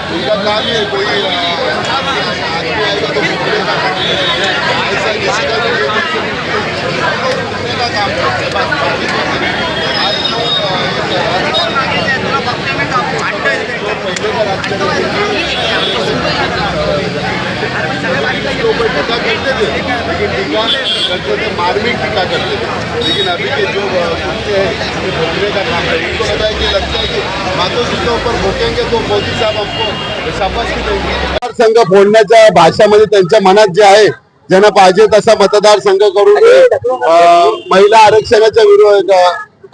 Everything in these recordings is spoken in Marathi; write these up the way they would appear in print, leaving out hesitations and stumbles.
उनका काम है कोई मार्मिक टीका करते थे, लेकिन अभी के जो भूखे हैं भोगने का काम है। उनको पता है कि लगता है कि मातोश्री के ऊपर भोगेंगे तो मोदी साहब हमको शाबाशी देंगे। मतदारसंघ फोडण्याच्या भाषामध्ये त्यांच्या मनात जे आहे, ज्यांना पाहिजे तसा मतदारसंघ करून महिला आरक्षणाच्या विरोधात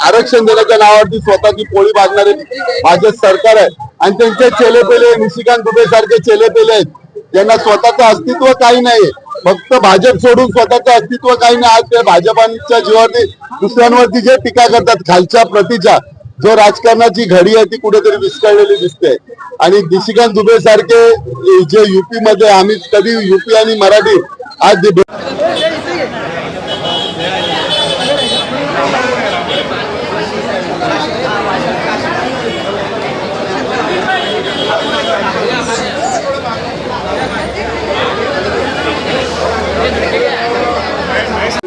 आरक्षण देण्याच्या नावावरती स्वतःची पोळी बांधणारे भाजप सरकार आहे आणि त्यांचे चेलेपेले निशिकांत दुबे सारखे चेलेपेले आहेत, ज्यांना स्वतःचं अस्तित्व काही नाही, फक्त भाजप सोडून स्वतःचं अस्तित्व काही नाही। आज ते भाजपांच्या जीवावरती दुसऱ्यांवरती जे टीका करतात, खालच्या प्रतीच्या जो राजकारणाची घडी आहे ती कुठेतरी विस्कळलेली दिसते। आणि निशिकांत दुबे सारखे जे युपी मध्ये, आम्ही कधी युपी आणि मराठी आज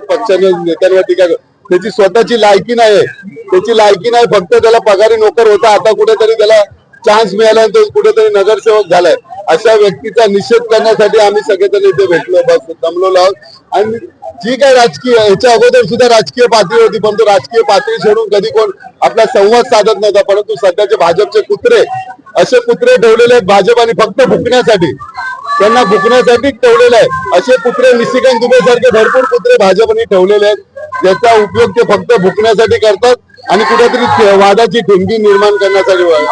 पक्षाने नेत्यांवर टीका, त्याची स्वतःची लायकी नाही, त्याची लायकी नाही, फक्त त्याला पगारी नोकर होता, आता कुठेतरी त्याला चान्स मिळाला तो कुठेतरी नगरसेवक झालाय। अशा व्यक्तीचा निषेध करण्यासाठी आम्ही सगळेजण इथे भेटलो, बस जमलो आहोत। आणि जी काय राजकीय याच्या अगोदर सुद्धा राजकीय पातळी होती, परंतु राजकीय पातळी सोडून कधी कोण आपला संवाद साधत नव्हता, परंतु सध्याचे भाजपचे कुत्रे असे कुत्रे ठेवलेले आहेत भाजप, आणि फक्त भुकण्यासाठी, त्यांना भुकण्यासाठी ठेवलेले आहे। असे कुत्रे निशिकांत दुबे सारखे भरपूर कुत्रे भाजपने ठेवलेले आहेत, ज्याचा उपयोग ते फक्त भुकण्यासाठी करतात आणि कुठेतरी वादाची ठिणगी निर्माण करण्यासाठी म्हणून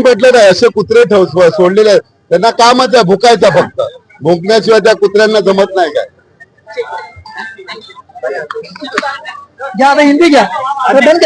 म्हटलं नाही, असे कुत्रे सोडलेले आहेत, त्यांना कामच आहे भुकायचा, फक्त भुंकण्याशिवाय त्या कुत्र्यांना जमत नाही काय। हिंदी घ्या, अरे बंद